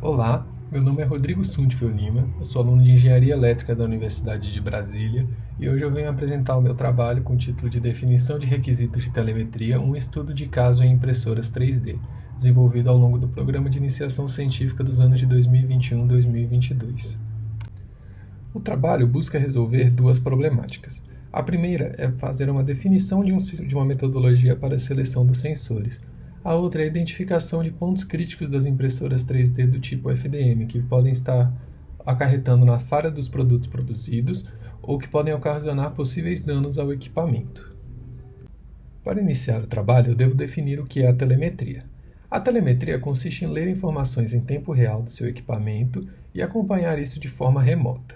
Olá, meu nome é Rodrigo Sundfeld Lima, eu sou aluno de Engenharia Elétrica da Universidade de Brasília e hoje eu venho apresentar o meu trabalho com o título de Definição de Requisitos de Telemetria, um estudo de caso em impressoras 3D, desenvolvido ao longo do Programa de Iniciação Científica dos anos de 2021 e 2022. O trabalho busca resolver duas problemáticas. A primeira é fazer uma definição de uma metodologia para a seleção dos sensores. A outra é a identificação de pontos críticos das impressoras 3D do tipo FDM, que podem estar acarretando na falha dos produtos produzidos ou que podem ocasionar possíveis danos ao equipamento. Para iniciar o trabalho, eu devo definir o que é a telemetria. A telemetria consiste em ler informações em tempo real do seu equipamento e acompanhar isso de forma remota.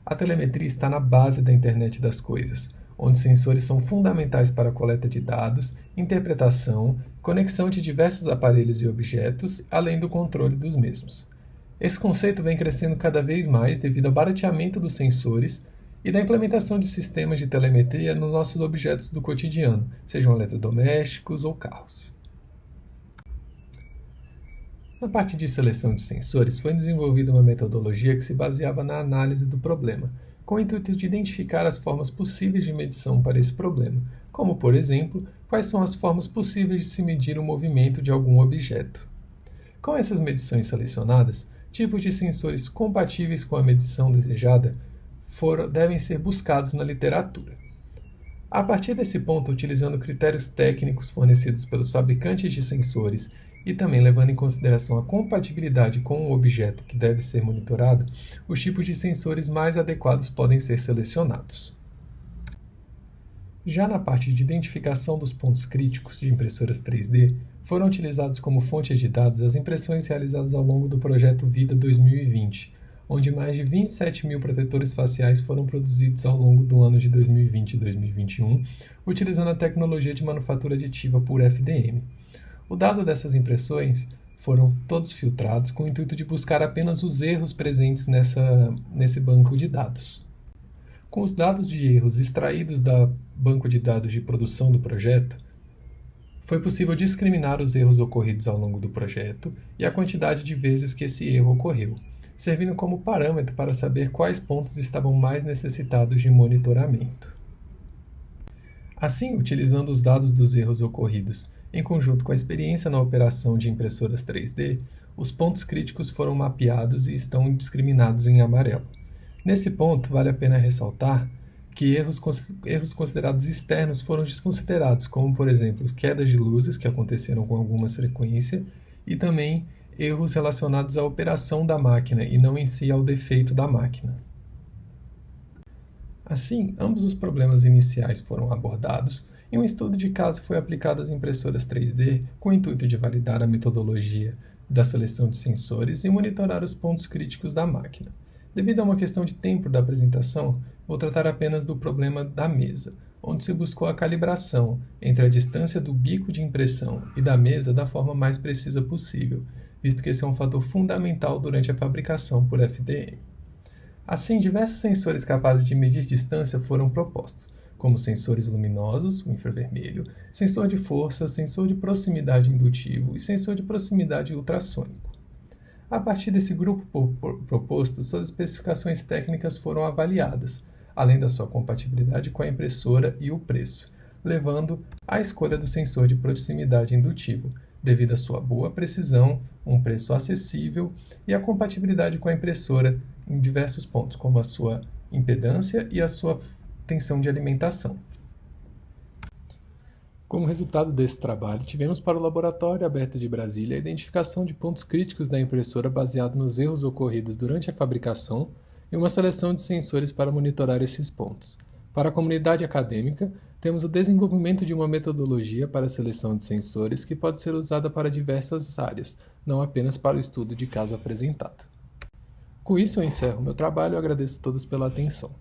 A telemetria está na base da Internet das Coisas, onde sensores são fundamentais para a coleta de dados, interpretação, conexão de diversos aparelhos e objetos, além do controle dos mesmos. Esse conceito vem crescendo cada vez mais devido ao barateamento dos sensores e da implementação de sistemas de telemetria nos nossos objetos do cotidiano, sejam eletrodomésticos ou carros. Na parte de seleção de sensores, foi desenvolvida uma metodologia que se baseava na análise do problema, com o intuito de identificar as formas possíveis de medição para esse problema, como, por exemplo, quais são as formas possíveis de se medir o movimento de algum objeto. Com essas medições selecionadas, tipos de sensores compatíveis com a medição desejada devem ser buscados na literatura. A partir desse ponto, utilizando critérios técnicos fornecidos pelos fabricantes de sensores e também levando em consideração a compatibilidade com o objeto que deve ser monitorado, os tipos de sensores mais adequados podem ser selecionados. Já na parte de identificação dos pontos críticos de impressoras 3D, foram utilizados como fontes de dados as impressões realizadas ao longo do projeto Vida 2020, onde mais de 27 mil protetores faciais foram produzidos ao longo do ano de 2020 e 2021, utilizando a tecnologia de manufatura aditiva por FDM. O dado dessas impressões foram todos filtrados com o intuito de buscar apenas os erros presentes nesse banco de dados. Com os dados de erros extraídos do banco de dados de produção do projeto, foi possível discriminar os erros ocorridos ao longo do projeto e a quantidade de vezes que esse erro ocorreu, servindo como parâmetro para saber quais pontos estavam mais necessitados de monitoramento. Assim, utilizando os dados dos erros ocorridos, em conjunto com a experiência na operação de impressoras 3D, os pontos críticos foram mapeados e estão discriminados em amarelo. Nesse ponto, vale a pena ressaltar que erros considerados externos foram desconsiderados, como, por exemplo, quedas de luzes que aconteceram com alguma frequência e também erros relacionados à operação da máquina e não em si ao defeito da máquina. Assim, ambos os problemas iniciais foram abordados e um estudo de caso foi aplicado às impressoras 3D com o intuito de validar a metodologia da seleção de sensores e monitorar os pontos críticos da máquina. Devido a uma questão de tempo da apresentação, vou tratar apenas do problema da mesa, onde se buscou a calibração entre a distância do bico de impressão e da mesa da forma mais precisa possível, visto que esse é um fator fundamental durante a fabricação por FDM. Assim, diversos sensores capazes de medir distância foram propostos, como sensores luminosos, o infravermelho, sensor de força, sensor de proximidade indutivo e sensor de proximidade ultrassônico. A partir desse grupo proposto, suas especificações técnicas foram avaliadas, além da sua compatibilidade com a impressora e o preço, levando à escolha do sensor de proximidade indutivo, devido à sua boa precisão, um preço acessível e a compatibilidade com a impressora em diversos pontos, como a sua impedância e a sua tensão de alimentação. Como resultado desse trabalho, tivemos para o Laboratório Aberto de Brasília a identificação de pontos críticos da impressora baseado nos erros ocorridos durante a fabricação e uma seleção de sensores para monitorar esses pontos. Para a comunidade acadêmica, temos o desenvolvimento de uma metodologia para a seleção de sensores que pode ser usada para diversas áreas, não apenas para o estudo de caso apresentado. Com isso eu encerro meu trabalho e agradeço a todos pela atenção.